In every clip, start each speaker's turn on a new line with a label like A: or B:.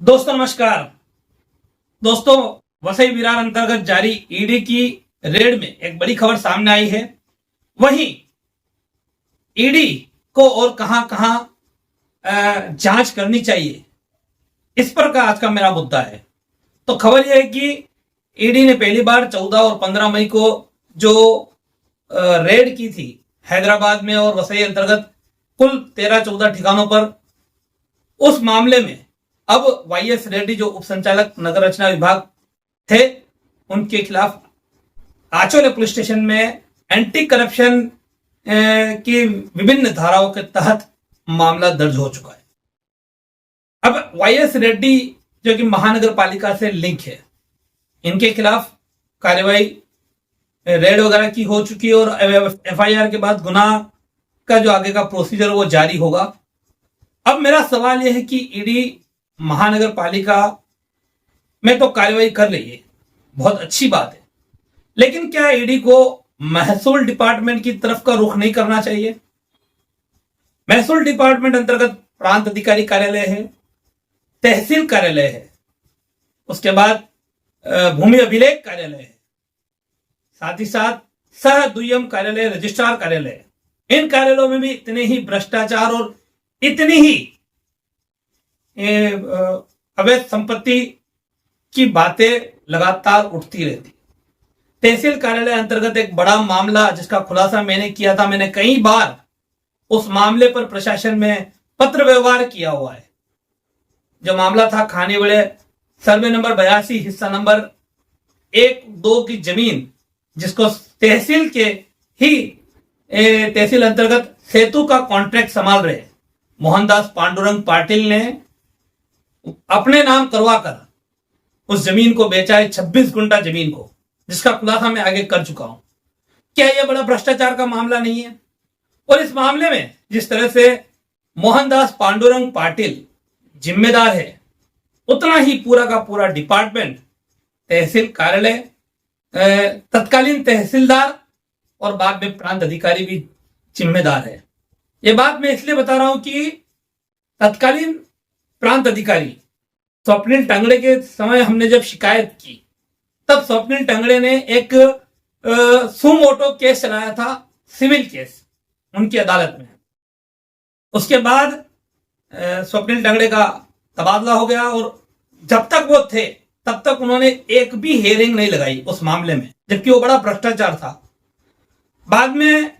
A: दोस्तों नमस्कार। दोस्तों, वसई विरार अंतर्गत जारी ईडी की रेड में एक बड़ी खबर सामने आई है। वहीं ईडी को और कहां कहां जांच करनी चाहिए, इस पर का आज का मेरा मुद्दा है। तो खबर यह है कि ईडी ने पहली बार 14 और 15 मई को जो रेड की थी हैदराबाद में और वसई अंतर्गत कुल 13-14 ठिकानों पर, उस मामले में अब वाईएस रेड्डी जो उप संचालक नगर रचना विभाग थे, उनके खिलाफ आचोले पुलिस स्टेशन में एंटी करप्शन की विभिन्न धाराओं के तहत मामला दर्ज हो चुका है। अब वाईएस रेड्डी जो कि महानगर पालिका से लिंक है, इनके खिलाफ कार्रवाई रेड वगैरह की हो चुकी है और एफआईआर के बाद गुनाह का जो आगे का प्रोसीजर वो जारी होगा। अब मेरा सवाल यह है कि ईडी महानगर पालिका में तो कार्रवाई कर रही है, बहुत अच्छी बात है, लेकिन क्या ईडी को महसूल डिपार्टमेंट की तरफ का रुख नहीं करना चाहिए? महसूल डिपार्टमेंट अंतर्गत प्रांत अधिकारी कार्यालय है, तहसील कार्यालय है, उसके बाद भूमि अभिलेख कार्यालय है, साथ ही साथ सह दुय्यम कार्यालय, रजिस्ट्रार कार्यालय है। इन कार्यालयों में भी इतने ही भ्रष्टाचार और इतनी ही अवैध संपत्ति की बातें लगातार उठती रहती। तहसील कार्यालय अंतर्गत एक बड़ा मामला जिसका खुलासा मैंने किया था, मैंने कई बार उस मामले पर प्रशासन में पत्र व्यवहार किया हुआ है। जो मामला था खानीबड़े सर्वे नंबर 82 हिस्सा नंबर 1-2 की जमीन, जिसको तहसील के ही तहसील अंतर्गत सेतु का कॉन्ट्रैक्ट संभाल रहे मोहनदास पांडुरंग पाटिल ने अपने नाम करवाकर उस जमीन को बेचा है, 26 गुंठा जमीन को, जिसका खुलासा मैं आगे कर चुका हूं। क्या यह बड़ा भ्रष्टाचार का मामला नहीं है? और इस मामले में जिस तरह से मोहनदास पांडुरंग पाटिल जिम्मेदार है, उतना ही पूरा का पूरा डिपार्टमेंट, तहसील कार्यालय, तत्कालीन तहसीलदार और बाद में प्रांत अधिकारी भी जिम्मेदार है। यह बात मैं इसलिए बता रहा हूं कि तत्कालीन प्रांत अधिकारी स्वप्निल टंगड़े के समय हमने जब शिकायत की, तब स्वप्निल टंगड़े ने एक सुमोटो केस चलाया था, सिविल केस, उनकी अदालत में। उसके बाद स्वप्निल टंगड़े का तबादला हो गया और जब तक वो थे तब तक उन्होंने एक भी हेयरिंग नहीं लगाई उस मामले में, जबकि वो बड़ा भ्रष्टाचार था। बाद में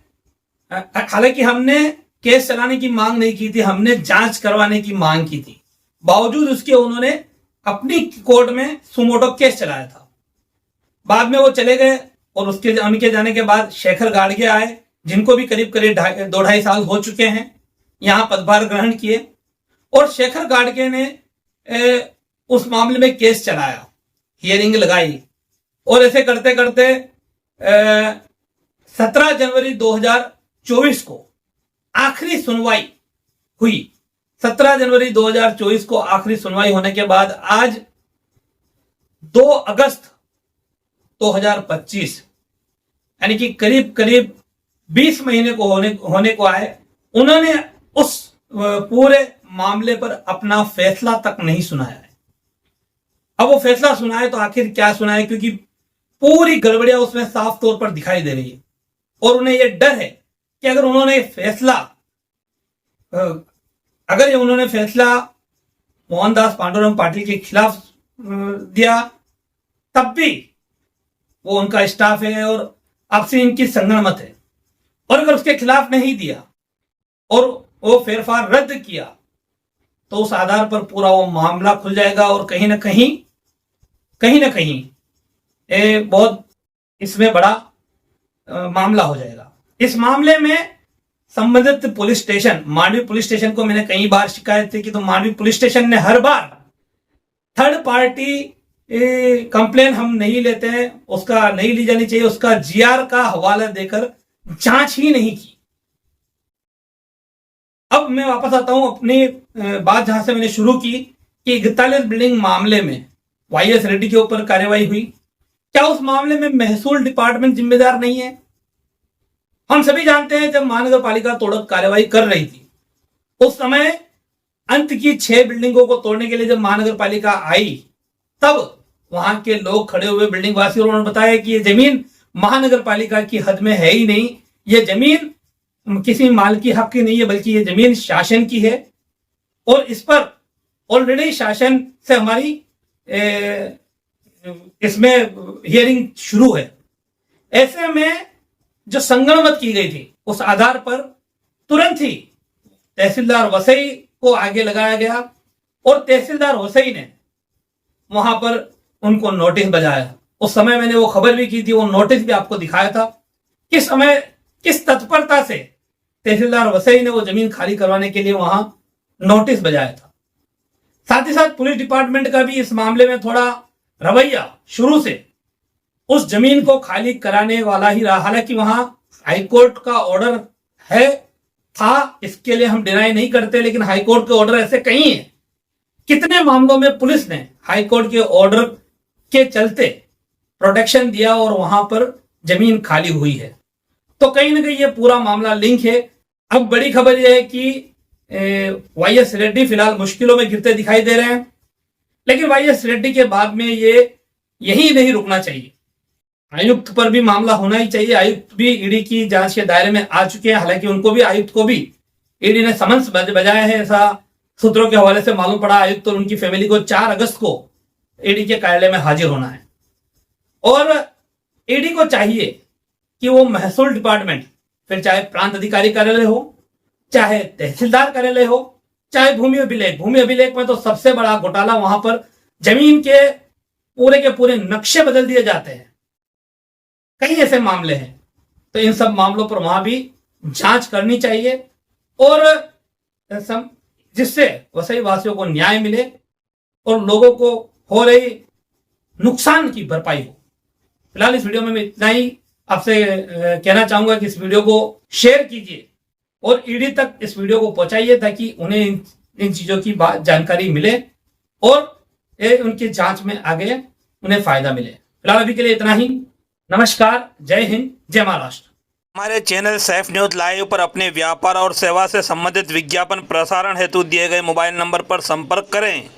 A: हालांकि हमने केस चलाने की मांग नहीं की थी, हमने जांच करवाने की मांग की थी, बावजूद उसके उन्होंने अपनी कोर्ट में सुमोटो केस चलाया था। बाद में वो चले गए और उनके जाने के बाद शेखर गाड़गे आए, जिनको भी करीब 2-2.5 साल हो चुके हैं, यहां पदभार ग्रहण किए। और शेखर गाड़गे ने उस मामले में केस चलाया, हियरिंग लगाई, और ऐसे करते करते 17 जनवरी 2024 को आखिरी सुनवाई हुई। 17 जनवरी 2024 को आखिरी सुनवाई होने के बाद आज 2 अगस्त 2025, यानी कि करीब करीब 20 महीने को होने को आए, उन्होंने उस पूरे मामले पर अपना फैसला तक नहीं सुनाया है। अब वो फैसला सुनाए तो आखिर क्या सुनाए, क्योंकि पूरी गड़बड़ियां उसमें साफ तौर पर दिखाई दे रही है। और उन्हें यह डर है कि अगर उन्होंने फैसला मोहनदास पांडुरंग पाटिल के खिलाफ दिया, तब भी वो उनका स्टाफ है और आपसे इनकी संगनमत है, और अगर उसके खिलाफ नहीं दिया और वो फेरफार रद्द किया, तो उस आधार पर पूरा वो मामला खुल जाएगा और कहीं ना कहीं बहुत इसमें बड़ा मामला हो जाएगा। इस मामले में संबंधित police station, Mandvi police station को मैंने कई बार शिकायत की, तो मांडवी पुलिस स्टेशन ने हर बार थर्ड पार्टी कंप्लेन हम नहीं लेते हैं, उसका नहीं ली जानी चाहिए, उसका जीआर का हवाला देकर जांच ही नहीं की। अब मैं वापस आता हूं अपनी बात जहां से मैंने शुरू की कि 41 बिल्डिंग मामले में वाईएस रेड्डी के ऊपर कार्रवाई हुई। क्या उस मामले में महसूल डिपार्टमेंट जिम्मेदार नहीं है? हम सभी जानते हैं जब महानगर पालिका तोड़क कार्रवाई कर रही थी, उस समय अंत की 6 बिल्डिंगों को तोड़ने के लिए जब महानगर पालिका आई, तब वहां के लोग खड़े हुए बिल्डिंग वासी और उन्होंने बताया कि ये जमीन महानगर पालिका की हद में है ही नहीं, ये जमीन किसी मालकी हक की नहीं है, बल्कि ये जमीन शासन की है और इस पर ऑलरेडी शासन से हमारी इसमें हियरिंग शुरू है। ऐसे में जो संगणमत की गई थी उस आधार पर तुरंत ही तहसीलदार वसई को आगे लगाया गया और तहसीलदार वसई ने वहां पर उनको नोटिस बजाया। उस समय मैंने वो खबर भी की थी, वो नोटिस भी आपको दिखाया था किस समय किस तत्परता से तहसीलदार वसई ने वो जमीन खाली करवाने के लिए वहां नोटिस बजाया था। साथ ही साथ पुलिस डिपार्टमेंट का भी इस मामले में थोड़ा रवैया शुरू से उस जमीन को खाली कराने वाला ही रहा। हालांकि वहां हाईकोर्ट का ऑर्डर है था, इसके लिए हम डिनाई नहीं करते, लेकिन हाईकोर्ट के ऑर्डर ऐसे कहीं हैं। कितने मामलों में पुलिस ने हाईकोर्ट के ऑर्डर के चलते प्रोटेक्शन दिया और वहां पर जमीन खाली हुई है। तो कहीं ना कहीं ये पूरा मामला लिंक है। अब बड़ी खबर यह है कि वाईएस रेड्डी फिलहाल मुश्किलों में गिरते दिखाई दे रहे हैं, लेकिन वाईएस रेड्डी के बाद में ये यही नहीं रुकना चाहिए, आयुक्त पर भी मामला होना ही चाहिए। आयुक्त भी ईडी की जांच के दायरे में आ चुके हैं, हालांकि उनको भी आयुक्त को भी ईडी ने समन्स बजाया है, ऐसा सूत्रों के हवाले से मालूम पड़ा। आयुक्त और उनकी फैमिली को 4 अगस्त को ईडी के कार्यालय में हाजिर होना है और ईडी को चाहिए कि वो महसूल डिपार्टमेंट, फिर चाहे प्रांत अधिकारी कार्यालय हो, चाहे तहसीलदार कार्यालय हो, चाहे भूमि अभिलेख में तो सबसे बड़ा घोटाला वहां पर जमीन के पूरे नक्शे बदल दिए जाते हैं। कई ऐसे मामले हैं, तो इन सब मामलों पर वहां भी जांच करनी चाहिए और जिससे वसई वासियों को न्याय मिले और लोगों को हो रही नुकसान की भरपाई हो। फिलहाल इस वीडियो में मैं इतना ही आपसे कहना चाहूंगा कि इस वीडियो को शेयर कीजिए और ईडी तक इस वीडियो को पहुंचाइए ताकि उन्हें इन चीजों की जानकारी मिले और उनकी जांच में आगे उन्हें फायदा मिले। फिलहाल अभी के लिए इतना ही। नमस्कार, जय हिंद, जय महाराष्ट्र।
B: हमारे चैनल सैफ न्यूज लाइव पर अपने व्यापार और सेवा से संबंधित विज्ञापन प्रसारण हेतु दिए गए मोबाइल नंबर पर संपर्क करें।